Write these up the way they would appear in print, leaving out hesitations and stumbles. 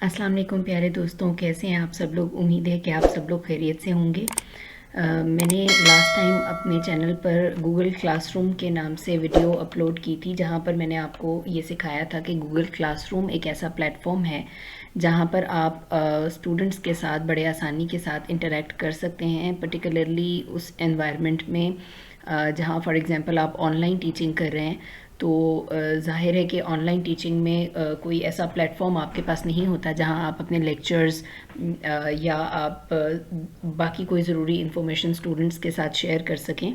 अस्सलाम वालेकुम प्यारे दोस्तों, कैसे हैं आप सब लोग। उम्मीद है कि आप सब लोग खैरियत से होंगे। मैंने लास्ट टाइम अपने चैनल पर गूगल क्लासरूम के नाम से वीडियो अपलोड की थी, जहां पर मैंने आपको ये सिखाया था कि गूगल क्लासरूम एक ऐसा प्लेटफॉर्म है जहां पर आप स्टूडेंट्स के साथ बड़े आसानी के साथ इंटरेक्ट कर सकते हैं, पर्टिकुलरली उस एनवायरनमेंट में जहाँ फॉर एग्ज़ाम्पल आप ऑनलाइन टीचिंग कर रहे हैं। तो ज़ाहिर है कि ऑनलाइन टीचिंग में कोई ऐसा प्लेटफॉर्म आपके पास नहीं होता जहां आप अपने लेक्चर्स या आप बाकी कोई ज़रूरी इन्फॉर्मेशन स्टूडेंट्स के साथ शेयर कर सकें।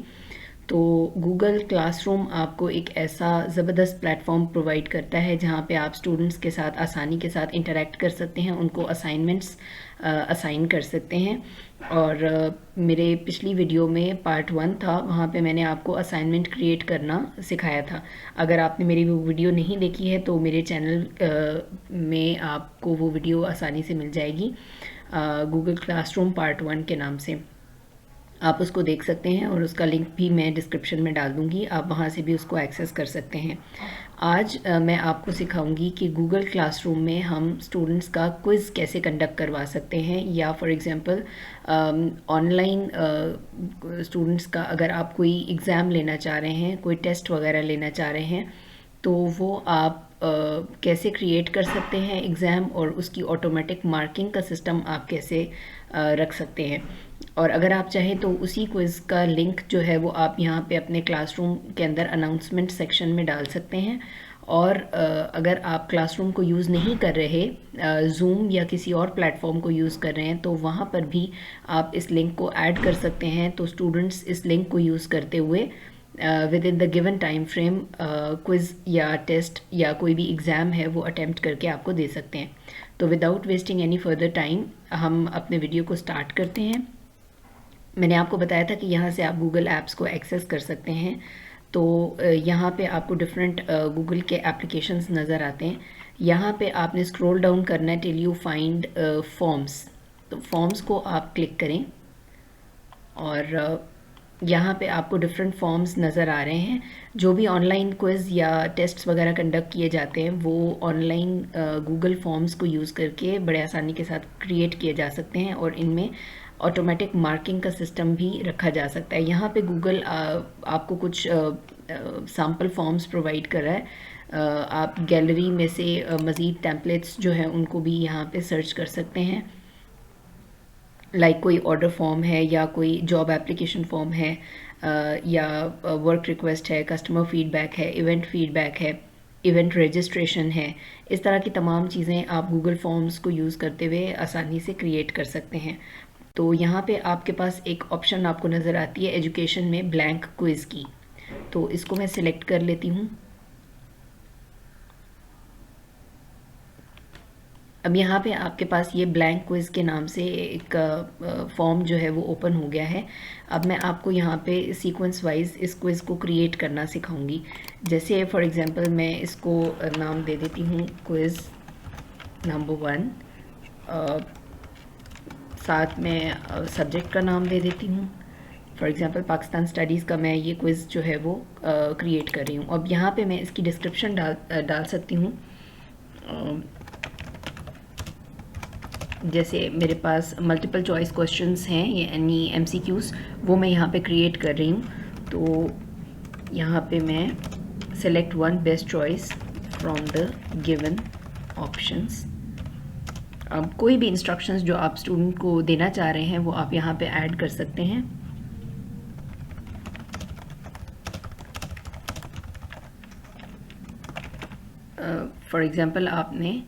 तो गूगल क्लासरूम आपको एक ऐसा ज़बरदस्त प्लेटफॉर्म प्रोवाइड करता है जहाँ पे आप स्टूडेंट्स के साथ आसानी के साथ इंटरेक्ट कर सकते हैं, उनको असाइनमेंट्स असाइन कर सकते हैं। और मेरे पिछली वीडियो में पार्ट 1 था, वहाँ पे मैंने आपको असाइनमेंट क्रिएट करना सिखाया था। अगर आपने मेरी वो वीडियो नहीं देखी है तो मेरे चैनल में आपको वो वीडियो आसानी से मिल जाएगी, गूगल क्लासरूम पार्ट 1 के नाम से। आप उसको देख सकते हैं और उसका लिंक भी मैं डिस्क्रिप्शन में डाल दूँगी, आप वहाँ से भी उसको एक्सेस कर सकते हैं। आज मैं आपको सिखाऊंगी कि गूगल क्लासरूम में हम स्टूडेंट्स का क्विज़ कैसे कंडक्ट करवा सकते हैं, या फॉर एग्ज़ाम्पल ऑनलाइन स्टूडेंट्स का अगर आप कोई एग्ज़ाम लेना चाह रहे हैं, कोई टेस्ट वगैरह लेना चाह रहे हैं, तो वो आप कैसे क्रिएट कर सकते हैं एग्ज़ाम, और उसकी ऑटोमेटिक मार्किंग का सिस्टम आप कैसे रख सकते हैं। और अगर आप चाहें तो उसी क्विज़ का लिंक जो है वो आप यहाँ पे अपने क्लासरूम के अंदर अनाउंसमेंट सेक्शन में डाल सकते हैं। और अगर आप क्लासरूम को यूज़ नहीं कर रहे, ज़ूम या किसी और प्लेटफॉर्म को यूज़ कर रहे हैं, तो वहाँ पर भी आप इस लिंक को ऐड कर सकते हैं। तो स्टूडेंट्स इस लिंक को यूज़ करते हुए with in the given time frame quiz या टेस्ट या कोई भी एग्ज़ाम है वो अटेम्प्ट करके आपको दे सकते हैं। तो without wasting any further time हम अपने वीडियो को स्टार्ट करते हैं। मैंने आपको बताया था कि यहाँ से आप गूगल ऐप्स को एक्सेस कर सकते हैं। तो यहाँ पे आपको डिफरेंट गूगल के एप्लीकेशंस नज़र आते हैं। यहाँ पे आपने स्क्रॉल डाउन करना है टिल यू फाइंड फॉर्म्स। तो फॉर्म्स को आप क्लिक करें और यहाँ पे आपको डिफरेंट फॉर्म्स नज़र आ रहे हैं। जो भी ऑनलाइन क्विज़ या टेस्ट्स वगैरह कंडक्ट किए जाते हैं वो ऑनलाइन गूगल फॉर्म्स को यूज़ करके बड़े आसानी के साथ क्रिएट किए जा सकते हैं, और इनमें ऑटोमेटिक मार्किंग का सिस्टम भी रखा जा सकता है। यहाँ पे गूगल आपको कुछ सैम्पल फॉर्म्स प्रोवाइड कर रहा है। आप गैलरी में से मज़ीद टेम्पलेट्स जो हैं उनको भी यहाँ पे सर्च कर सकते हैं। कोई ऑर्डर फॉर्म है या कोई जॉब एप्लीकेशन फॉर्म है, या वर्क रिक्वेस्ट है, कस्टमर फीडबैक है, इवेंट फीडबैक है, इवेंट रजिस्ट्रेशन है। इस तरह की तमाम चीज़ें आप गूगल फॉर्म्स को यूज़ करते हुए आसानी से क्रिएट कर सकते हैं। तो यहाँ पे आपके पास एक ऑप्शन आपको नज़र आती है एजुकेशन में ब्लैंक क्विज़ की। तो इसको मैं सिलेक्ट कर लेती हूँ। अब यहाँ पे आपके पास ये ब्लैंक क्विज़ के नाम से एक फॉर्म जो है वो ओपन हो गया है। अब मैं आपको यहाँ पे सीक्वेंस वाइज इस क्विज़ को क्रिएट करना सिखाऊंगी। जैसे फॉर एग्जांपल मैं इसको नाम दे देती हूँ क्विज़ नंबर 1, साथ में सब्जेक्ट का नाम दे देती हूँ। फॉर एग्जांपल पाकिस्तान स्टडीज़ का मैं ये क्विज़ जो है वो क्रिएट कर रही हूँ। अब यहाँ पे मैं इसकी डिस्क्रिप्शन डाल सकती हूँ। जैसे मेरे पास मल्टीपल चॉइस क्वेश्चंस हैं यानी MCQs, वो मैं यहाँ पे क्रिएट कर रही हूँ। तो यहाँ पे मैं select one best choice from the given options. अब कोई भी इंस्ट्रक्शंस जो आप स्टूडेंट को देना चाह रहे हैं वो आप यहाँ पे ऐड कर सकते हैं। फॉर एग्ज़ाम्पल आपने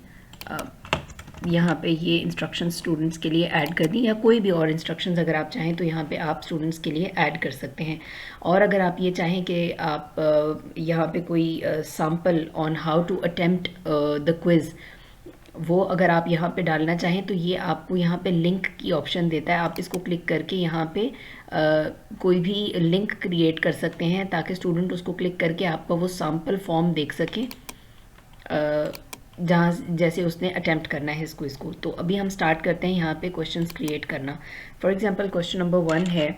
यहाँ पे ये इंस्ट्रक्शन स्टूडेंट्स के लिए ऐड कर दी, या कोई भी और इंस्ट्रक्शंस अगर आप चाहें तो यहाँ पे आप स्टूडेंट्स के लिए ऐड कर सकते हैं। और अगर आप ये चाहें कि आप यहाँ पे कोई sample on how to attempt the quiz, वो अगर आप यहाँ पे डालना चाहें तो ये आपको यहाँ पे लिंक की ऑप्शन देता है। आप इसको क्लिक करके यहाँ पे कोई भी लिंक क्रिएट कर सकते हैं ताकि स्टूडेंट उसको क्लिक करके आपका वो सैम्पल फॉर्म देख सके जहाँ जैसे उसने अटेम्प्ट करना है इस क्विज़ को। तो अभी हम स्टार्ट करते हैं यहाँ पे क्वेश्चंस क्रिएट करना। फॉर एग्जांपल क्वेश्चन नंबर 1 है,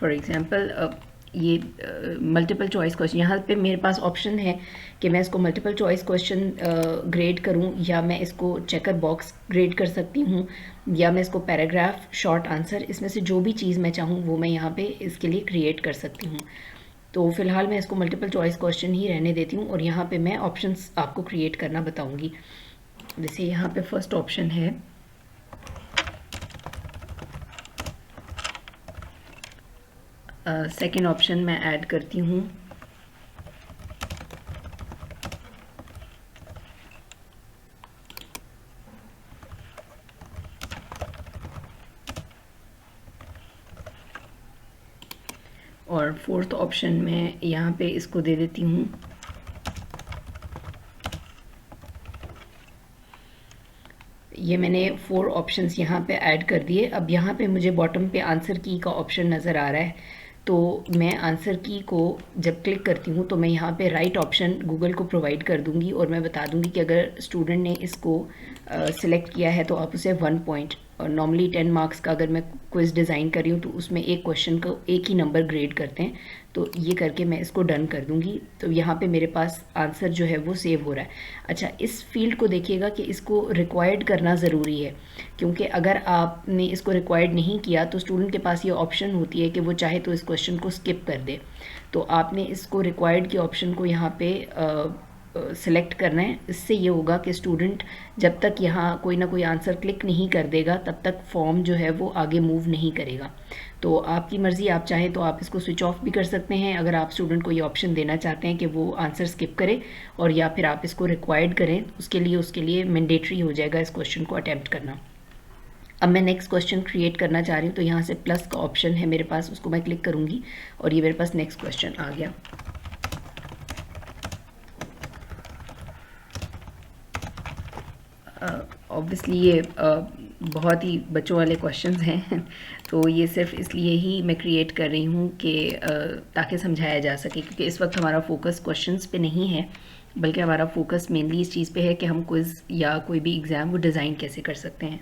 फॉर एग्जांपल ये मल्टीपल चॉइस क्वेश्चन, यहाँ पे मेरे पास ऑप्शन है कि मैं इसको मल्टीपल चॉइस क्वेश्चन ग्रेड करूँ, या मैं इसको चेकर बॉक्स ग्रेड कर सकती हूँ, या मैं इसको पैराग्राफ, शॉर्ट आंसर, इसमें से जो भी चीज़ मैं चाहूँ वो मैं यहाँ पे इसके लिए क्रिएट कर सकती हूँ। तो फ़िलहाल मैं इसको मल्टीपल चॉइस क्वेश्चन ही रहने देती हूँ और यहाँ पे मैं ऑप्शंस आपको क्रिएट करना बताऊँगी। जैसे यहाँ पे फर्स्ट ऑप्शन है सेकंड ऑप्शन मैं ऐड करती हूँ और फोर्थ ऑप्शन में यहाँ पे इसको दे देती हूँ ये मैंने 4 ऑप्शंस यहाँ पे ऐड कर दिए। अब यहाँ पे मुझे बॉटम पे आंसर की का ऑप्शन नज़र आ रहा है, तो मैं आंसर की को जब क्लिक करती हूँ तो मैं यहाँ पे राइट ऑप्शन गूगल को प्रोवाइड कर दूँगी और मैं बता दूँगी कि अगर स्टूडेंट ने इसको सिलेक्ट किया है तो आप उसे 1 पॉइंट, और नॉर्मली 10 मार्क्स का अगर मैं क्विज़ डिज़ाइन कर रही हूँ तो उसमें एक क्वेश्चन को एक ही नंबर ग्रेड करते हैं, तो ये करके मैं इसको डन कर दूँगी। तो यहाँ पे मेरे पास आंसर जो है वो सेव हो रहा है। अच्छा, इस फील्ड को देखिएगा कि इसको रिक्वायर्ड करना ज़रूरी है, क्योंकि अगर आपने इसको रिक्वायर्ड नहीं किया तो स्टूडेंट के पास ये ऑप्शन होती है कि वो चाहे तो इस क्वेश्चन को स्किप कर दे। तो आपने इसको रिक्वायर्ड के ऑप्शन को यहाँ पे सिलेक्ट करना है। इससे ये होगा कि स्टूडेंट जब तक यहाँ कोई ना कोई आंसर क्लिक नहीं कर देगा तब तक फॉर्म जो है वो आगे मूव नहीं करेगा। तो आपकी मर्ज़ी, आप चाहें तो आप इसको स्विच ऑफ भी कर सकते हैं अगर आप स्टूडेंट को ये ऑप्शन देना चाहते हैं कि वो आंसर स्किप करे, और या फिर आप इसको रिक्वायर्ड करें, उसके लिए मैंडेटरी हो जाएगा इस क्वेश्चन को अटैम्प्ट करना। अब मैं नेक्स्ट क्वेश्चन क्रिएट करना चाह रही हूँ, तो यहाँ से प्लस का ऑप्शन है मेरे पास, उसको मैं क्लिक करूँगी और ये मेरे पास नेक्स्ट क्वेश्चन आ गया। ऑब्वियसली ये बहुत ही बच्चों वाले क्वेश्चंस हैं तो ये सिर्फ इसलिए ही मैं क्रिएट कर रही हूँ कि ताकि समझाया जा सके, क्योंकि इस वक्त हमारा फोकस क्वेश्चंस पे नहीं है, बल्कि हमारा फोकस मेनली इस चीज़ पे है कि हम क्विज़ या कोई भी एग्ज़ाम वो डिज़ाइन कैसे कर सकते हैं।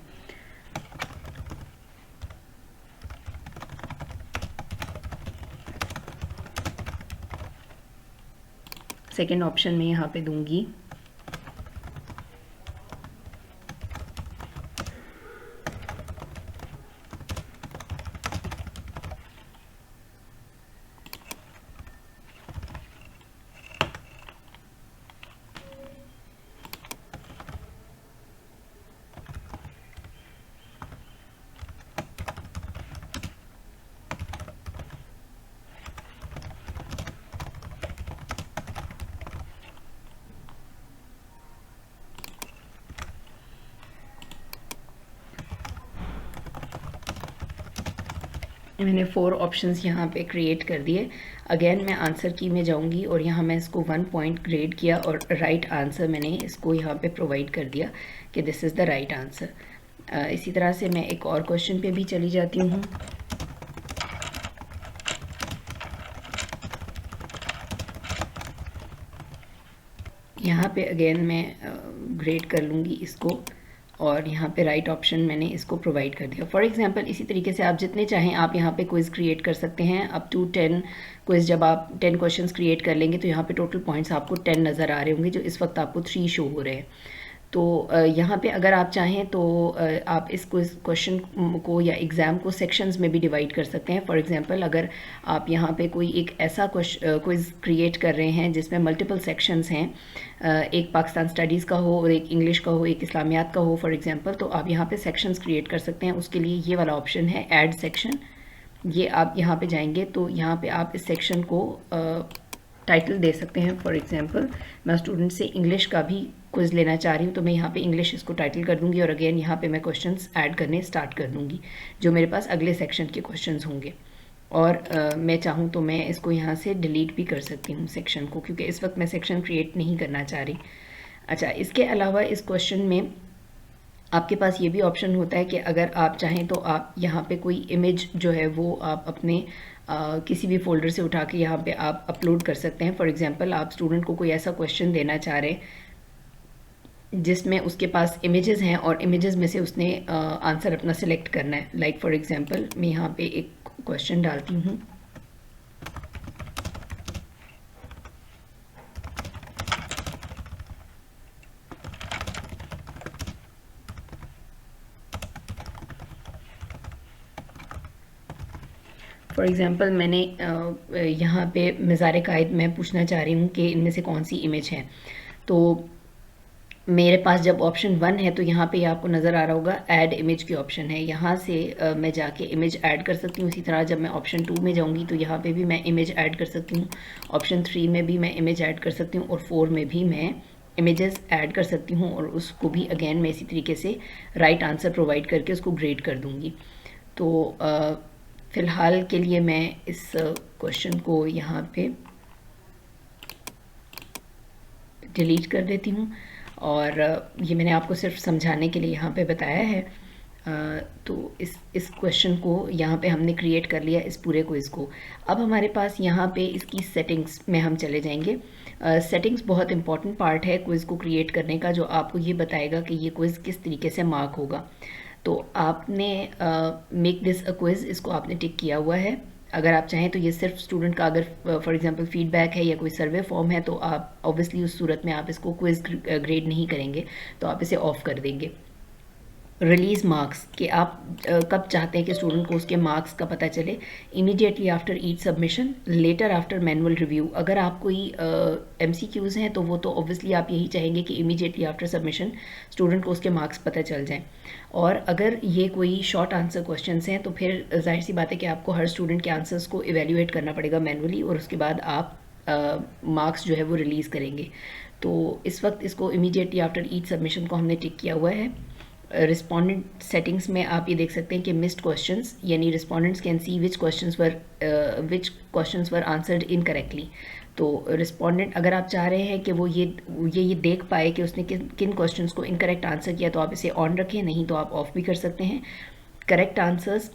सेकेंड ऑप्शन में यहाँ पे दूंगी मैंने 4 ऑप्शंस यहाँ पे क्रिएट कर दिए। अगेन मैं आंसर की में जाऊँगी और यहाँ मैं इसको 1 पॉइंट ग्रेड किया और राइट आंसर मैंने इसको यहाँ पे प्रोवाइड कर दिया कि this is the right answer. इसी तरह से मैं एक और क्वेश्चन पे भी चली जाती हूँ। यहाँ पे अगेन मैं ग्रेड कर लूँगी इसको और यहाँ पे राइट ऑप्शन मैंने इसको प्रोवाइड कर दिया। फॉर एग्जांपल इसी तरीके से आप जितने चाहें आप यहाँ पे क्विज़ क्रिएट कर सकते हैं अप टू 10 क्विज़। जब आप 10 क्वेश्चंस क्रिएट कर लेंगे तो यहाँ पे टोटल पॉइंट्स आपको 10 नज़र आ रहे होंगे, जो इस वक्त आपको 3 शो हो रहे हैं। तो यहाँ पे अगर आप चाहें तो आप इस क्वेश्चन को या एग्ज़ाम को सेक्शंस में भी डिवाइड कर सकते हैं। फॉर एग्जांपल अगर आप यहाँ पे कोई एक ऐसा क्विज़ क्रिएट कर रहे हैं जिसमें मल्टीपल सेक्शंस हैं, एक पाकिस्तान स्टडीज़ का हो और एक इंग्लिश का हो, एक इस्लामियात का हो फॉर एग्जांपल, तो आप यहाँ पे सेक्शंस क्रिएट कर सकते हैं। उसके लिए ये वाला ऑप्शन है ऐड सेक्शन। ये आप यहाँ पे जाएंगे तो यहाँ पे आप इस सेक्शन को टाइटल दे सकते हैं। फॉर एग्जांपल मैं स्टूडेंट से इंग्लिश का भी क्विज़ लेना चाह रही हूँ तो मैं यहाँ पे इंग्लिश इसको टाइटल कर दूँगी और अगेन यहाँ पे मैं क्वेश्चंस ऐड करने स्टार्ट कर दूँगी जो मेरे पास अगले सेक्शन के क्वेश्चंस होंगे। और मैं चाहूँ तो मैं इसको यहाँ से डिलीट भी कर सकती हूँ सेक्शन को, क्योंकि इस वक्त मैं सेक्शन क्रिएट नहीं करना चाह रही। अच्छा, इसके अलावा इस क्वेश्चन में आपके पास ये भी ऑप्शन होता है कि अगर आप चाहें तो आप यहाँ पे कोई इमेज जो है वो आप अपने किसी भी फोल्डर से उठा के यहाँ पे आप अपलोड कर सकते हैं। फॉर एग्जांपल आप स्टूडेंट को कोई ऐसा क्वेश्चन देना चाह रहे हैं जिसमें उसके पास इमेजेस हैं और इमेजेस में से उसने आंसर अपना सिलेक्ट करना है। लाइक फॉर एग्जांपल मैं यहाँ पे एक क्वेश्चन डालती हूँ। फॉर एग्ज़ाम्पल मैंने यहाँ पे मज़ार कायद मैं पूछना चाह रही हूँ कि इनमें से कौन सी इमेज है। तो मेरे पास जब ऑप्शन 1 है तो यहाँ पे आपको नज़र आ रहा होगा ऐड इमेज की ऑप्शन है। यहाँ से मैं जाके इमेज ऐड कर सकती हूँ। इसी तरह जब मैं ऑप्शन 2 में जाऊँगी तो यहाँ पे भी मैं इमेज ऐड कर सकती हूँ। ऑप्शन 3 में भी मैं इमेज ऐड कर सकती हूँ और 4 में भी मैं इमेजेस ऐड कर सकती हूँ और उसको भी अगेन मैं इसी तरीके से राइट आंसर प्रोवाइड करके उसको ग्रेड कर दूँगी। तो फ़िलहाल के लिए मैं इस क्वेश्चन को यहाँ पे डिलीट कर देती हूँ और ये मैंने आपको सिर्फ समझाने के लिए यहाँ पे बताया है। तो इस क्वेश्चन को यहाँ पे हमने क्रिएट कर लिया, इस पूरे क्विज़ को। अब हमारे पास यहाँ पे इसकी सेटिंग्स में हम चले जाएंगे। सेटिंग्स बहुत इंपॉर्टेंट पार्ट है क्विज़ को क्रिएट करने का, जो आपको ये बताएगा कि ये क्विज़ किस तरीके से मार्क होगा। तो आपने मेक दिस अ क्विज़, इसको आपने टिक किया हुआ है। अगर आप चाहें तो ये सिर्फ स्टूडेंट का अगर फॉर एग्जांपल फीडबैक है या कोई सर्वे फॉर्म है तो आप ऑब्वियसली उस सूरत में आप इसको क्विज़ ग्रेड नहीं करेंगे, तो आप इसे ऑफ कर देंगे। रिलीज़ मार्क्स कि आप कब चाहते हैं कि स्टूडेंट को उसके मार्क्स का पता चले। Immediately after each submission, later after manual review. अगर आप कोई MCQs हैं तो वो तो ऑब्वियसली आप यही चाहेंगे कि इमीडिएटली आफ्टर सबमिशन स्टूडेंट को उसके मार्क्स पता चल जाएं। और अगर ये कोई शॉर्ट आंसर क्वेश्चंस हैं तो फिर जाहिर सी बात है कि आपको हर स्टूडेंट के आंसर्स को इवेल्यूएट करना पड़ेगा मैनुअली और उसके बाद आप मार्क्स जो है वो रिलीज़ करेंगे। तो इस वक्त इसको इमीडिएटली आफ्टर ईच सबमिशन को हमने टिक किया हुआ है। रिस्पोंडेंट सेटिंग्स में आप ये देख सकते हैं कि मिस्ड क्वेश्चंस, यानी respondents can see which questions were answered incorrectly. तो रिस्पोंडेंट अगर आप चाह रहे हैं कि वो ये देख पाए कि उसने किन क्वेश्चंस को इनकरेक्ट आंसर किया तो आप इसे ऑन रखें, नहीं तो आप ऑफ भी कर सकते हैं। Correct answers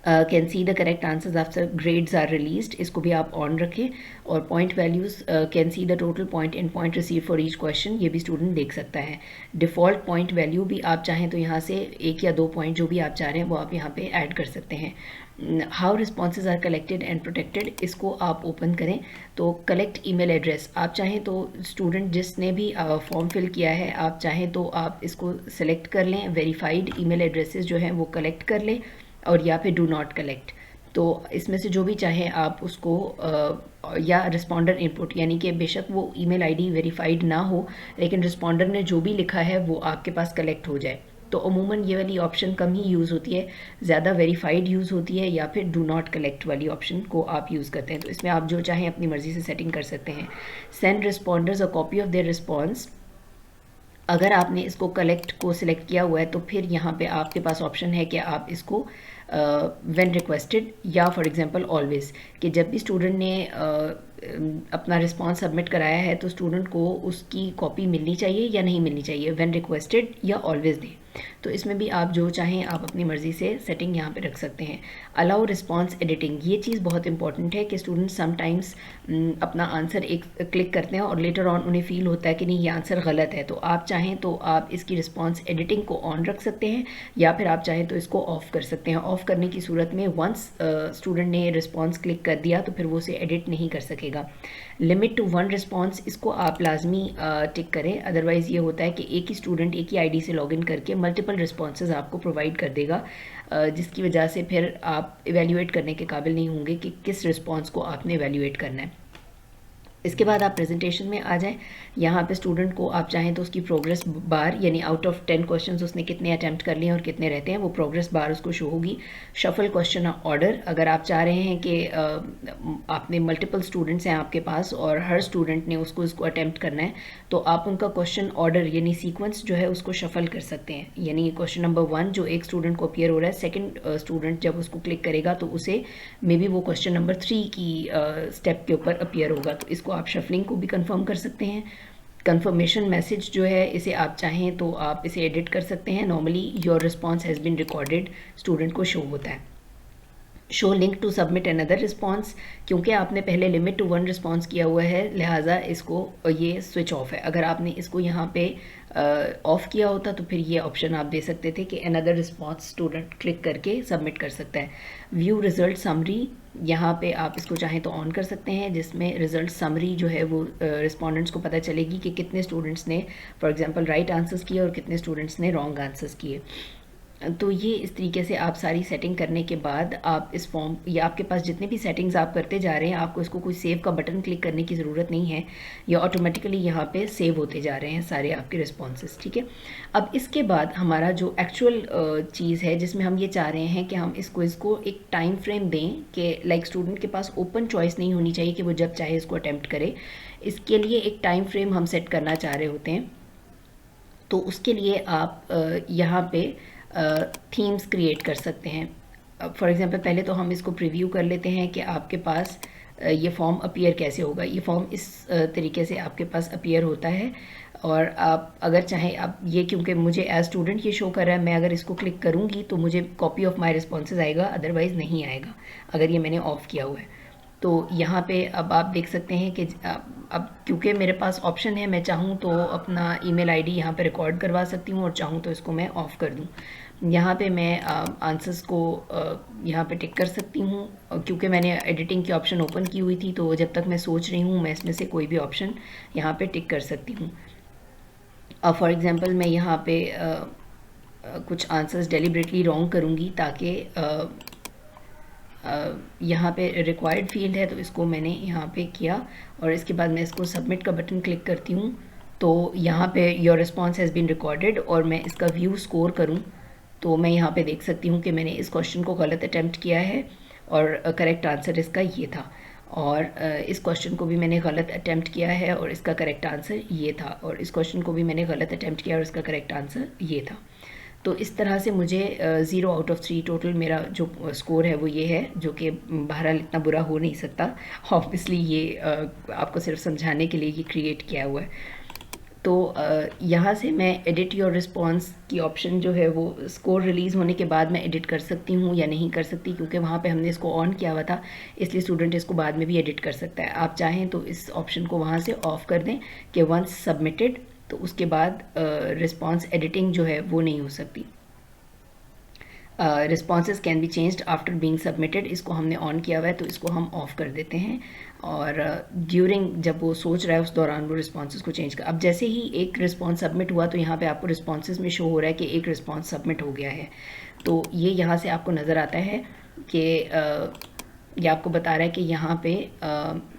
can see the correct answers after grades are released, इसको भी आप ऑन रखें। और point values can see the total point in point receive for each question, ये भी स्टूडेंट देख सकता है। डिफ़ॉल्ट पॉइंट वैल्यू भी आप चाहें तो यहाँ से 1 या 2 पॉइंट जो भी आप चाह रहे हैं वो आप यहाँ पे ऐड कर सकते हैं। How responses are collected and protected, इसको आप ओपन करें तो कलेक्ट ईमेल एड्रेस, आप चाहें तो स्टूडेंट जिसने भी फॉर्म फिल किया है आप चाहें तो आप इसको सेलेक्ट कर लें, वेरीफाइड ईमेल एड्रेसेस जो हैं वो कलेक्ट कर लें और या फिर डू नॉट कलेक्ट। तो इसमें से जो भी चाहे आप उसको या रिस्पॉन्डर इनपुट, यानी कि बेशक वो ईमेल आईडी वेरीफाइड ना हो लेकिन रिस्पॉन्डर ने जो भी लिखा है वो आपके पास कलेक्ट हो जाए। तो अमूमन ये वाली ऑप्शन कम ही यूज़ होती है, ज़्यादा वेरीफाइड यूज़ होती है या फिर डू नॉट कलेक्ट वाली ऑप्शन को आप यूज़ करते हैं। तो इसमें आप जो चाहें अपनी मर्ज़ी से सेटिंग कर सकते हैं। Send responders a copy of their response, अगर आपने इसको कलेक्ट को सिलेक्ट किया हुआ है तो फिर यहाँ पे आपके पास ऑप्शन है कि आप इसको व्हेन रिक्वेस्टेड या फॉर एग्जांपल ऑलवेज, कि जब भी स्टूडेंट ने अपना रिस्पॉन्स सबमिट कराया है तो स्टूडेंट को उसकी कॉपी मिलनी चाहिए या नहीं मिलनी चाहिए, व्हेन रिक्वेस्टेड या ऑलवेज दें। तो इसमें भी आप जो चाहें आप अपनी मर्ज़ी से सेटिंग यहाँ पे रख सकते हैं। अलाउ रिस्पॉन्स एडिटिंग, ये चीज़ बहुत इंपॉर्टेंट है कि स्टूडेंट समटाइम्स अपना आंसर एक क्लिक करते हैं और लेटर ऑन उन्हें फील होता है कि नहीं ये आंसर गलत है, तो आप चाहें तो आप इसकी रिस्पॉन्स एडिटिंग को ऑन रख सकते हैं या फिर आप चाहें तो इसको ऑफ़ कर सकते हैं। ऑफ़ करने की सूरत में वंस स्टूडेंट ने रिस्पॉन्स क्लिक कर दिया तो फिर वो उसे एडिट नहीं कर सकेगा। लिमिट टू 1 रिस्पॉन्स, इसको आप लाजमी टिक करें, अदरवाइज़ ये होता है कि एक ही स्टूडेंट एक ही आईडी से लॉगिन करके मल्टीपल रिस्पॉन्सेज आपको प्रोवाइड कर देगा, जिसकी वजह से फिर आप इवेल्यूएट करने के काबिल नहीं होंगे कि किस रिस्पॉन्स को आपने इवेल्यूएट करना है। इसके बाद आप प्रेजेंटेशन में आ जाएं। यहाँ पे स्टूडेंट को आप चाहें तो उसकी प्रोग्रेस बार, यानी आउट ऑफ 10 क्वेश्चंस उसने कितने अटैम्प्ट कर लिए और कितने रहते हैं, वो प्रोग्रेस बार उसको शो होगी। शफल क्वेश्चन ऑर्डर, अगर आप चाह रहे हैं कि आपने मल्टीपल स्टूडेंट्स हैं आपके पास और हर स्टूडेंट ने उसको अटैम्प्ट करना है तो आप उनका क्वेश्चन ऑर्डर यानी सीक्वेंस जो है उसको शफल कर सकते हैं। यानी क्वेश्चन नंबर 1 जो एक स्टूडेंट को अपीयर हो रहा है, सेकेंड स्टूडेंट जब उसको क्लिक करेगा तो उसे मे बी वो क्वेश्चन नंबर 3 की स्टेप के ऊपर अपीयर होगा, तो इसको आप शफलिंग को भी कंफर्म कर सकते हैं। कंफर्मेशन मैसेज जो है इसे आप चाहें तो आप इसे एडिट कर सकते हैं। Normally your response has been recorded student को शो होता है। Show link to submit another response, क्योंकि आपने पहले लिमिट टू 1 रिस्पॉन्स किया हुआ है, लिहाजा इसको ये स्विच ऑफ है। अगर आपने इसको यहाँ पे ऑफ किया होता तो फिर ये ऑप्शन आप दे सकते थे कि अनदर रिस्पॉन्स स्टूडेंट क्लिक करके सबमिट कर सकता है। व्यू रिजल्ट समरी, यहाँ पे आप इसको चाहें तो ऑन कर सकते हैं, जिसमें रिजल्ट समरी जो है वो रिस्पॉन्डेंट्स को पता चलेगी कि कितने स्टूडेंट्स ने फॉर एग्जांपल राइट आंसर्स किए और कितने स्टूडेंट्स ने रॉन्ग आंसर्स किए। तो ये इस तरीके से आप सारी सेटिंग करने के बाद आप इस फॉर्म या आपके पास जितने भी सेटिंग्स आप करते जा रहे हैं, आपको इसको कोई सेव का बटन क्लिक करने की ज़रूरत नहीं है, ये ऑटोमेटिकली यहाँ पे सेव होते जा रहे हैं सारे आपके रिस्पॉन्सेस, ठीक है। अब इसके बाद हमारा जो एक्चुअल चीज़ है जिसमें हम ये चाह रहे हैं कि हम इसको एक टाइम फ्रेम दें कि लाइक स्टूडेंट के पास ओपन चॉइस नहीं होनी चाहिए कि वो जब चाहे इसको अटैम्प्ट करे। इसके लिए एक टाइम फ्रेम हम सेट करना चाह रहे होते हैं। तो उसके लिए आप यहाँ पे थीम्स क्रिएट कर सकते हैं। फॉर एग्जांपल पहले तो हम इसको प्रीव्यू कर लेते हैं कि आपके पास ये फॉर्म अपीयर कैसे होगा। ये फॉर्म इस तरीके से आपके पास अपीयर होता है, और आप अगर चाहें आप ये, क्योंकि मुझे एज स्टूडेंट ये शो कर रहा है, मैं अगर इसको क्लिक करूँगी तो मुझे कॉपी ऑफ माई रिस्पॉन्सेज आएगा, अदरवाइज़ नहीं आएगा अगर ये मैंने ऑफ़ किया हुआ है। तो यहाँ पे अब आप देख सकते हैं कि अब क्योंकि मेरे पास ऑप्शन है, मैं चाहूँ तो अपना ईमेल आईडी यहाँ पे रिकॉर्ड करवा सकती हूँ और चाहूँ तो इसको मैं ऑफ़ कर दूँ। यहाँ पे मैं आंसर्स को यहाँ पे टिक कर सकती हूँ, क्योंकि मैंने एडिटिंग की ऑप्शन ओपन की हुई थी, तो जब तक मैं सोच रही हूँ मैं इसमें से कोई भी ऑप्शन यहाँ पे टिक कर सकती हूँ। अब फॉर एग्ज़ाम्पल मैं यहाँ पे कुछ आंसर्स डेलिब्रेटली रॉन्ग करूँगी ताकि यहाँ पे रिक्वायर्ड फील्ड है, तो इसको मैंने यहाँ पे किया और इसके बाद मैं इसको सबमिट का बटन क्लिक करती हूँ। तो यहाँ पे your response has been recorded, और मैं इसका व्यू स्कोर करूँ तो मैं यहाँ पे देख सकती हूँ कि मैंने इस क्वेश्चन को गलत अटैम्प्ट किया है और करेक्ट आंसर इसका ये था, और इस क्वेश्चन को भी मैंने गलत अटैम्प्ट किया है और इसका करेक्ट आंसर ये था, और इस क्वेश्चन को भी मैंने गलत अटैम्प्ट किया और इसका करेक्ट आंसर ये था। तो इस तरह से मुझे 0 आउट ऑफ 3 टोटल मेरा जो स्कोर है वो ये है, जो कि बहरहाल इतना बुरा हो नहीं सकता। ऑब्वियसली ये आपको सिर्फ समझाने के लिए ये क्रिएट किया हुआ है। तो यहाँ से मैं एडिट योर रिस्पॉन्स की ऑप्शन जो है वो स्कोर रिलीज़ होने के बाद मैं एडिट कर सकती हूँ या नहीं कर सकती, क्योंकि वहाँ पे हमने इसको ऑन किया हुआ था, इसलिए स्टूडेंट इसको बाद में भी एडिट कर सकता है। आप चाहें तो इस ऑप्शन को वहाँ से ऑफ़ कर दें कि वंस सबमिटेड, तो उसके बाद रिस्पॉन्स एडिटिंग जो है वो नहीं हो सकती। Responses can be changed after being submitted, इसको हमने ऑन किया हुआ है तो इसको हम ऑफ़ कर देते हैं, और ड्यूरिंग जब वो सोच रहा है उस दौरान वो रिस्पॉन्सेज को चेंज कर। अब जैसे ही एक रिस्पॉन्स सबमिट हुआ तो यहाँ पे आपको रिस्पॉन्सेज में शो हो रहा है कि एक रिस्पॉन्स सबमिट हो गया है। तो ये यहाँ से आपको नज़र आता है कि ये आपको बता रहा है कि यहाँ पे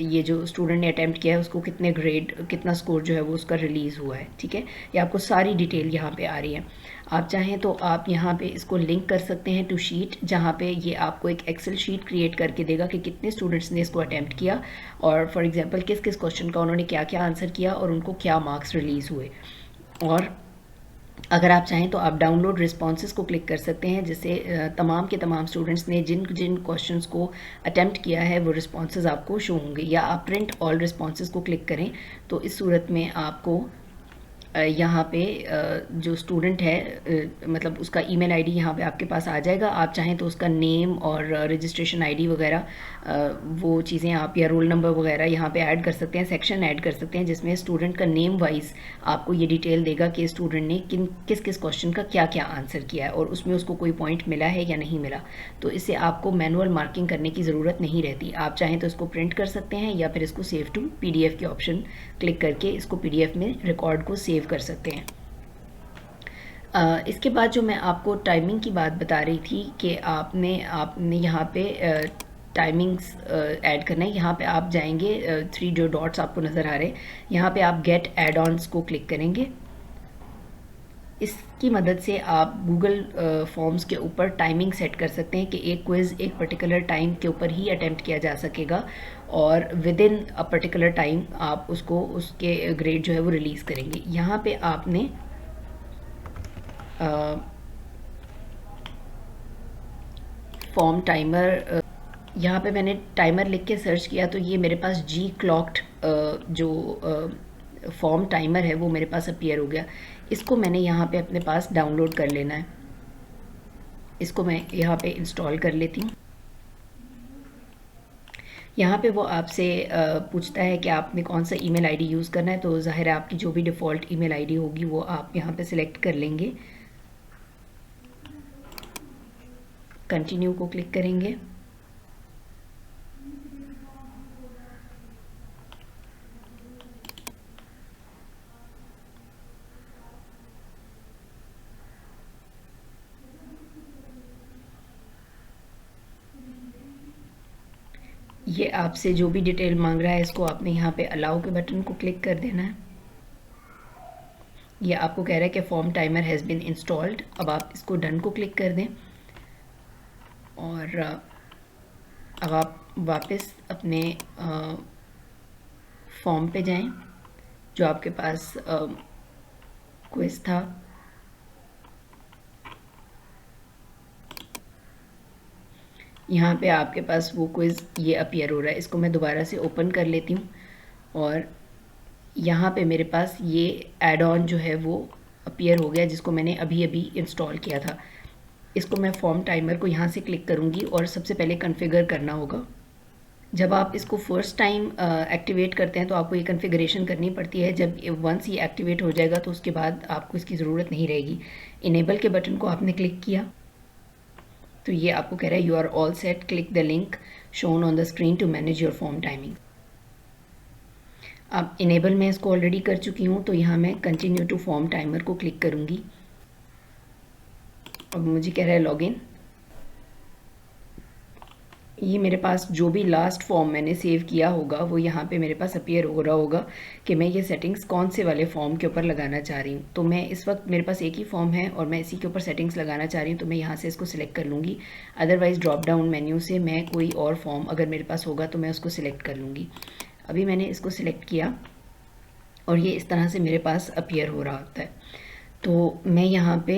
ये जो स्टूडेंट ने अटैम्प्ट किया है उसको कितने ग्रेड, कितना स्कोर जो है वो उसका रिलीज़ हुआ है, ठीक है। ये आपको सारी डिटेल यहाँ पे आ रही है। आप चाहें तो आप यहाँ पे इसको लिंक कर सकते हैं टू शीट, जहाँ पे ये आपको एक एक्सेल शीट क्रिएट करके देगा कि कितने स्टूडेंट्स ने इसको अटैम्प्ट किया, और फॉर एग्जांपल किस किस क्वेश्चन का उन्होंने क्या क्या आंसर किया और उनको क्या मार्क्स रिलीज़ हुए। और अगर आप चाहें तो आप डाउनलोड रिस्पॉन्सेज को क्लिक कर सकते हैं, जिससे तमाम के तमाम स्टूडेंट्स ने जिन जिन क्वेश्चंस को अटैम्प्ट किया है वो रिस्पॉन्सेज आपको शो होंगे। या आप प्रिंट ऑल रिस्पॉन्सेज को क्लिक करें तो इस सूरत में आपको यहाँ पे जो स्टूडेंट है मतलब उसका ईमेल आईडी यहाँ पे आपके पास आ जाएगा। आप चाहें तो उसका नेम और रजिस्ट्रेशन आईडी वगैरह वो चीज़ें आप, या रोल नंबर वगैरह यहाँ पे ऐड कर सकते हैं, सेक्शन ऐड कर सकते हैं जिसमें स्टूडेंट का नेम वाइज आपको ये डिटेल देगा कि स्टूडेंट ने किस किस क्वेश्चन का क्या क्या आंसर किया है और उसमें उसको कोई पॉइंट मिला है या नहीं मिला। तो इससे आपको मैनुअल मार्किंग करने की ज़रूरत नहीं रहती। आप चाहें तो इसको प्रिंट कर सकते हैं या फिर इसको सेव टू PDF के ऑप्शन क्लिक करके इसको PDF में रिकॉर्ड को सेव कर सकते हैं। इसके बाद जो मैं आपको टाइमिंग की बात बता रही थी कि आपने यहाँ पे टाइमिंग्स ऐड करना है। यहाँ पे आप जाएंगे, 3 जो डॉट्स आपको नज़र आ रहे हैं, यहाँ पे आप गेट एड ऑन्स को क्लिक करेंगे। इसकी मदद से आप गूगल फॉर्म्स के ऊपर टाइमिंग सेट कर सकते हैं कि एक क्विज़ एक पर्टिकुलर टाइम के ऊपर ही अटेम्प्ट किया जा सकेगा, और with in a particular time आप उसको उसके ग्रेड जो है वो रिलीज़ करेंगे। यहाँ पे आपने फॉर्म टाइमर, यहाँ पे मैंने टाइमर लिख के सर्च किया तो ये मेरे पास G क्लॉक्ड जो फॉर्म टाइमर है वो मेरे पास अपीयर हो गया। इसको मैंने यहाँ पे अपने पास डाउनलोड कर लेना है। इसको मैं यहाँ पे इंस्टॉल कर लेती हूँ। यहाँ पे वो आपसे पूछता है कि आपने कौन सा ईमेल आईडी यूज़ करना है, तो ज़ाहिर है आपकी जो भी डिफ़ॉल्ट ईमेल आईडी होगी वो आप यहाँ पे सिलेक्ट कर लेंगे। कंटिन्यू को क्लिक करेंगे। ये आपसे जो भी डिटेल मांग रहा है इसको आपने यहाँ पे अलाउ के बटन को क्लिक कर देना है। ये आपको कह रहा है कि form timer has been installed. अब आप इसको डन को क्लिक कर दें और अब आप वापस अपने फॉर्म पे जाएं जो आपके पास क्विज था। यहाँ पे आपके पास वो क्विज़ ये अपीयर हो रहा है। इसको मैं दोबारा से ओपन कर लेती हूँ और यहाँ पे मेरे पास ये ऐड ऑन जो है वो अपीयर हो गया जिसको मैंने अभी अभी इंस्टॉल किया था। इसको मैं फॉर्म टाइमर को यहाँ से क्लिक करूँगी और सबसे पहले कॉन्फ़िगर करना होगा। जब आप इसको फर्स्ट टाइम एक्टिवेट करते हैं तो आपको ये कॉन्फ़िगरेशन करनी पड़ती है। जब वंस ये एक्टिवेट हो जाएगा तो उसके बाद आपको इसकी ज़रूरत नहीं रहेगी। इनेबल के बटन को आपने क्लिक किया तो ये आपको कह रहा है you are all set, click the link shown on the screen to manage your form timing. अब इनेबल मैं इसको ऑलरेडी कर चुकी हूँ तो यहाँ मैं कंटिन्यू टू फॉर्म टाइमर को क्लिक करूँगी। अब मुझे कह रहा है लॉगिन। ये मेरे पास जो भी लास्ट फॉर्म मैंने सेव किया होगा वो यहाँ पे मेरे पास अपीयर हो रहा होगा कि मैं ये सेटिंग्स कौन से वाले फॉर्म के ऊपर लगाना चाह रही हूँ। तो मैं इस वक्त मेरे पास एक ही फॉर्म है और मैं इसी के ऊपर सेटिंग्स लगाना चाह रही हूँ, तो मैं यहाँ से इसको सिलेक्ट कर लूँगी। अदरवाइज़ ड्रॉप डाउन मेन्यू से मैं कोई और फॉर्म अगर मेरे पास होगा तो मैं उसको सिलेक्ट कर लूँगी। अभी मैंने इसको सिलेक्ट किया और ये इस तरह से मेरे पास अपीयर हो रहा होता है। तो मैं यहाँ पे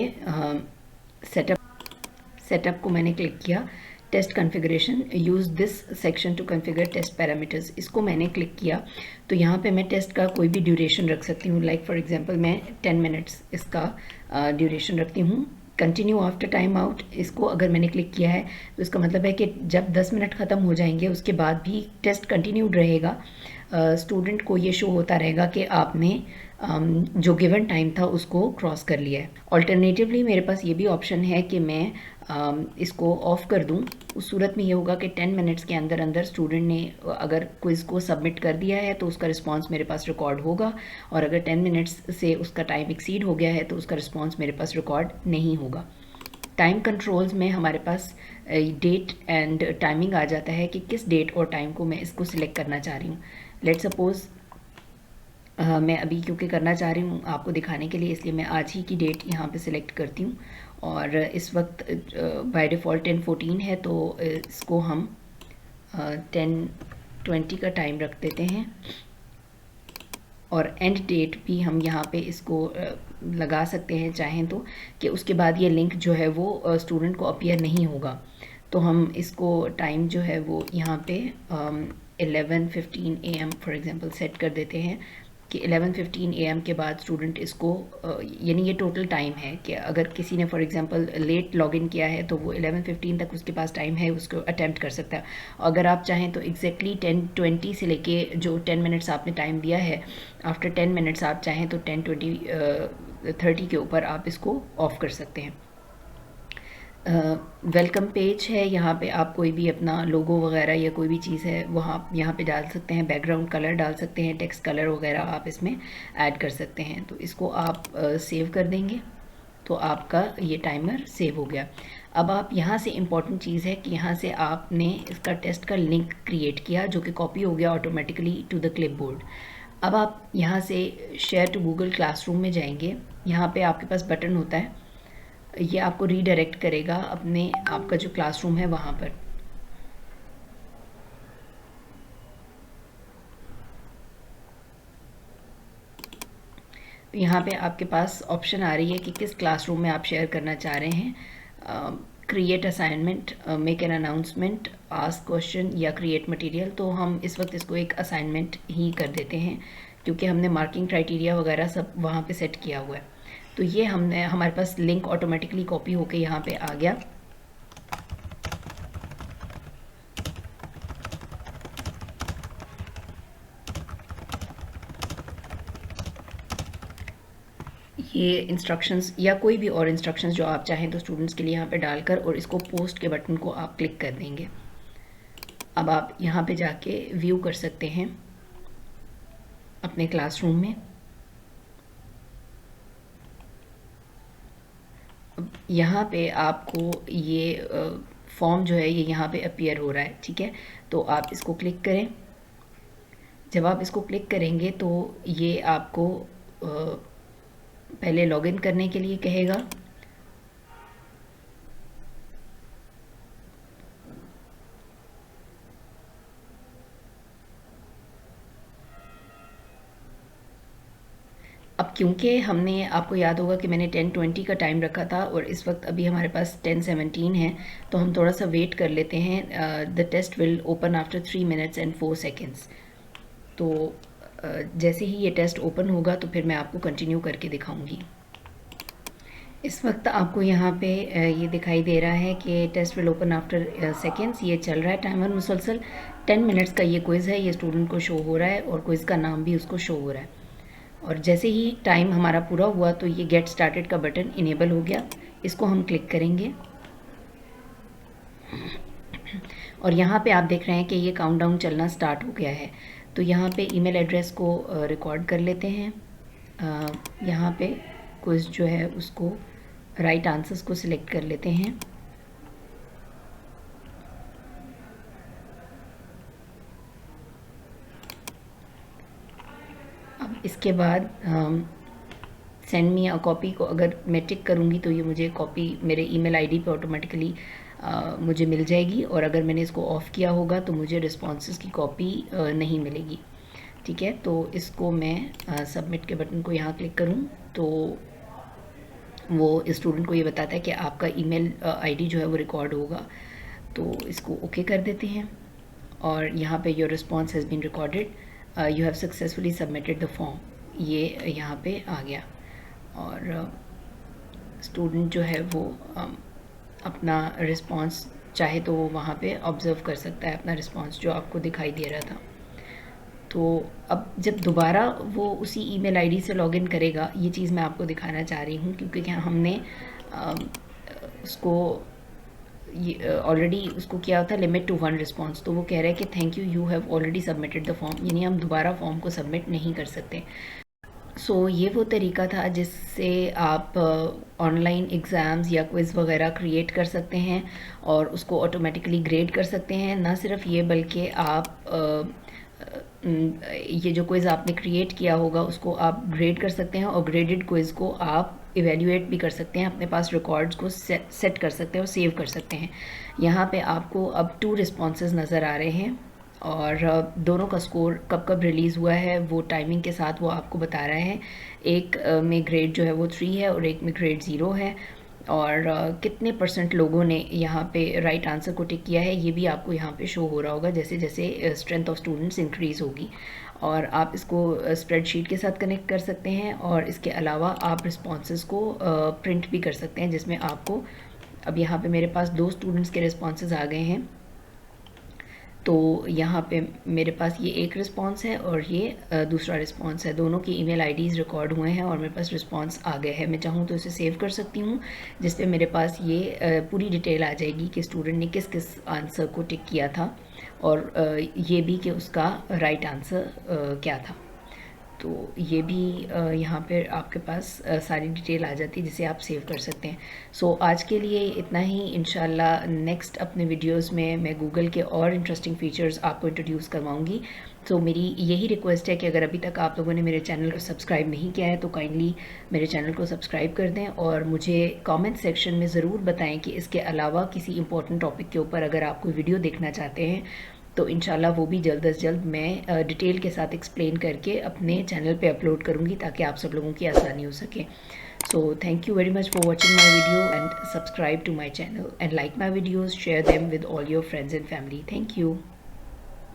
सेटअप को मैंने क्लिक किया। Test configuration, use this section to configure test parameters, इसको मैंने क्लिक किया। तो यहाँ पे मैं टेस्ट का कोई भी ड्यूरेशन रख सकती हूँ। लाइक फॉर एग्जांपल मैं 10 मिनट्स इसका ड्यूरेशन रखती हूँ। कंटिन्यू आफ्टर टाइम आउट, इसको अगर मैंने क्लिक किया है तो इसका मतलब है कि जब 10 मिनट ख़त्म हो जाएंगे उसके बाद भी टेस्ट कंटिन्यूड रहेगा। स्टूडेंट को ये शो होता रहेगा कि आपने जो गिवन टाइम था उसको क्रॉस कर लिया है। ऑल्टरनेटिवली मेरे पास ये भी ऑप्शन है कि मैं इसको ऑफ़ कर दूं। उस सूरत में ये होगा कि 10 मिनट्स के अंदर अंदर स्टूडेंट ने अगर क्विज़ को सबमिट कर दिया है तो उसका रिस्पांस मेरे पास रिकॉर्ड होगा, और अगर 10 मिनट्स से उसका टाइम एक्सीड हो गया है तो उसका रिस्पांस मेरे पास रिकॉर्ड नहीं होगा। टाइम कंट्रोल्स में हमारे पास डेट एंड टाइमिंग आ जाता है कि किस डेट और टाइम को मैं इसको सिलेक्ट करना चाह रही हूँ। लेट्स सपोज़ मैं अभी क्योंकि करना चाह रही हूँ आपको दिखाने के लिए, इसलिए मैं आज ही की डेट यहाँ पे सिलेक्ट करती हूँ। और इस वक्त बाय डिफ़ॉल्ट 10:14 है तो इसको हम 10:20 का टाइम रख देते हैं। और एंड डेट भी हम यहाँ पे इसको लगा सकते हैं चाहें तो, कि उसके बाद ये लिंक जो है वो स्टूडेंट को अपीयर नहीं होगा। तो हम इसको टाइम जो है वो यहाँ पे 11:15 AM फॉर एग्ज़ाम्पल सेट कर देते हैं कि 11:15 AM के बाद स्टूडेंट इसको यानी ये टोटल टाइम है कि अगर किसी ने फॉर एग्जांपल लेट लॉगिन किया है तो वो 11:15 तक उसके पास टाइम है, उसको अटेम्प्ट कर सकता है। अगर आप चाहें तो एग्जैक्टली 10:20 से लेके जो 10 मिनट्स आपने टाइम दिया है, आफ्टर 10 मिनट्स आप चाहें तो 10:30 के ऊपर आप इसको ऑफ़ कर सकते हैं। वेलकम पेज है, यहाँ पे आप कोई भी अपना लोगो वगैरह या कोई भी चीज़ है वो आप यहाँ पे डाल सकते हैं। बैकग्राउंड कलर डाल सकते हैं, टेक्स्ट कलर वगैरह आप इसमें ऐड कर सकते हैं। तो इसको आप सेव कर देंगे तो आपका ये टाइमर सेव हो गया। अब आप यहाँ से इम्पॉर्टेंट चीज़ है कि यहाँ से आपने इसका टेस्ट का लिंक क्रिएट किया जो कि कॉपी हो गया ऑटोमेटिकली टू द क्लिपबोर्ड। अब आप यहाँ से शेयर टू गूगल क्लासरूम में जाएंगे। यहाँ पे आपके पास बटन होता है, ये आपको रीडायरेक्ट करेगा अपने आपका जो क्लासरूम है वहाँ पर। यहाँ पे आपके पास ऑप्शन आ रही है कि किस क्लासरूम में आप शेयर करना चाह रहे हैं। Create assignment, make an announcement, ask question या क्रिएट मटेरियल। तो हम इस वक्त इसको एक असाइनमेंट ही कर देते हैं क्योंकि हमने मार्किंग क्राइटेरिया वगैरह सब वहाँ पे सेट किया हुआ है। तो ये हमारे पास लिंक ऑटोमेटिकली कॉपी होके यहाँ पे आ गया। ये इंस्ट्रक्शंस या कोई भी और इंस्ट्रक्शंस जो आप चाहें तो स्टूडेंट्स के लिए यहाँ पे डालकर और इसको पोस्ट के बटन को आप क्लिक कर देंगे। अब आप यहाँ पे जाके व्यू कर सकते हैं अपने क्लासरूम में। यहाँ पे आपको ये फॉर्म जो है ये यहाँ पे अपीयर हो रहा है, ठीक है। तो आप इसको क्लिक करें। जब आप इसको क्लिक करेंगे तो ये आपको पहले लॉगिन करने के लिए कहेगा। अब क्योंकि हमने, आपको याद होगा कि मैंने 10:20 का टाइम रखा था और इस वक्त अभी हमारे पास 10:17 है, तो हम थोड़ा सा वेट कर लेते हैं। The test will open after 3 minutes and 4 seconds. तो जैसे ही ये टेस्ट ओपन होगा तो फिर मैं आपको कंटिन्यू करके दिखाऊंगी। इस वक्त आपको यहाँ पे ये दिखाई दे रहा है कि test will open after seconds, ये चल रहा है टाइमर मुसलसल। 10 मिनट्स का ये क्विज़ है, ये स्टूडेंट को शो हो रहा है और क्विज़ का नाम भी उसको शो हो रहा है। और जैसे ही टाइम हमारा पूरा हुआ तो ये गेट स्टार्टेड का बटन इनेबल हो गया, इसको हम क्लिक करेंगे और यहाँ पे आप देख रहे हैं कि ये काउंटडाउन चलना स्टार्ट हो गया है। तो यहाँ पे ईमेल एड्रेस को रिकॉर्ड कर लेते हैं। यहाँ पे क्विज़ जो है उसको राइट आंसर्स को सिलेक्ट कर लेते हैं। अब इसके बाद सेंड मी अ कॉपी को अगर मैं टिक करूँगी तो ये मुझे कॉपी मेरे ईमेल आईडी पे ऑटोमेटिकली मुझे मिल जाएगी, और अगर मैंने इसको ऑफ़ किया होगा तो मुझे रिस्पॉन्सेस की कॉपी नहीं मिलेगी, ठीक है। तो इसको मैं सबमिट के बटन को यहाँ क्लिक करूँ तो वो स्टूडेंट को ये बताता है कि आपका ईमेल आईडी जो है वो रिकॉर्ड होगा। तो इसको ओके कर देते हैं और यहाँ पे your response has been recorded, you have successfully submitted the form, ये यहाँ पे आ गया। और स्टूडेंट जो है वो अपना रिस्पॉन्स चाहे तो वहाँ पे ऑब्ज़र्व कर सकता है, अपना रिस्पॉन्स जो आपको दिखाई दे रहा था। तो अब जब दोबारा वो उसी ईमेल आईडी से लॉगिन करेगा, ये चीज़ मैं आपको दिखाना चाह रही हूँ क्योंकि क्या हमने उसको ऑलरेडी उसको किया था लिमिट टू 1 रिस्पॉन्स। तो वो कह रहा है कि thank you, you have already submitted the form, यानी हम दोबारा फॉर्म को सबमिट नहीं कर सकते। सो ये वो तरीका था जिससे आप ऑनलाइन एग्ज़ाम्स या क्विज़ वगैरह क्रिएट कर सकते हैं और उसको ऑटोमेटिकली ग्रेड कर सकते हैं। ना सिर्फ ये बल्कि आप ये जो क्विज़ आपने क्रिएट किया होगा उसको आप ग्रेड कर सकते हैं और ग्रेडेड क्विज़ को आप इवेल्युएट भी कर सकते हैं, अपने पास रिकॉर्ड्स को सेट कर सकते हैं और सेव कर सकते हैं। यहाँ पे आपको अब 2 रिस्पॉन्सेज नज़र आ रहे हैं और दोनों का स्कोर कब कब रिलीज़ हुआ है वो टाइमिंग के साथ वो आपको बता रहा है। एक में ग्रेड जो है वो 3 है और एक में ग्रेड 0 है, और कितने % लोगों ने यहाँ पे राइट आंसर को टिक किया है ये भी आपको यहाँ पे शो हो रहा होगा जैसे जैसे स्ट्रेंथ ऑफ स्टूडेंट्स इंक्रीज़ होगी। और आप इसको स्प्रेडशीट के साथ कनेक्ट कर सकते हैं और इसके अलावा आप रिस्पॉन्सेस को प्रिंट भी कर सकते हैं, जिसमें आपको अब यहाँ पे मेरे पास 2 स्टूडेंट्स के रिस्पॉन्सेस आ गए हैं। तो यहाँ पे मेरे पास ये एक रिस्पॉन्स है और ये दूसरा रिस्पॉन्स है, दोनों की ईमेल आईडीज़ रिकॉर्ड हुए हैं और मेरे पास रिस्पॉन्स आ गए हैं। मैं चाहूँ तो इसे सेव कर सकती हूँ जिस पे मेरे पास ये पूरी डिटेल आ जाएगी कि स्टूडेंट ने किस किस आंसर को टिक किया था और ये भी कि उसका राइट आंसर क्या था। तो ये भी यहाँ पे आपके पास सारी डिटेल आ जाती है जिसे आप सेव कर सकते हैं। सो आज के लिए इतना ही। इंशाल्लाह नेक्स्ट अपने वीडियोस में मैं गूगल के और इंटरेस्टिंग फीचर्स आपको इंट्रोड्यूस करवाऊँगी। तो मेरी यही रिक्वेस्ट है कि अगर अभी तक आप लोगों ने मेरे चैनल को सब्सक्राइब नहीं किया है तो काइंडली मेरे चैनल को सब्सक्राइब कर दें और मुझे कमेंट सेक्शन में ज़रूर बताएं कि इसके अलावा किसी इंपॉर्टेंट टॉपिक के ऊपर अगर आप कोई वीडियो देखना चाहते हैं तो इंशाल्लाह वो भी जल्द अज जल्द मैं डिटेल के साथ एक्सप्लेन करके अपने चैनल पे अपलोड करूँगी ताकि आप सब लोगों की आसानी हो सके। So thank you very much for watching my video and subscribe to my channel and like my videos, share them with all your friends and family. Thank you.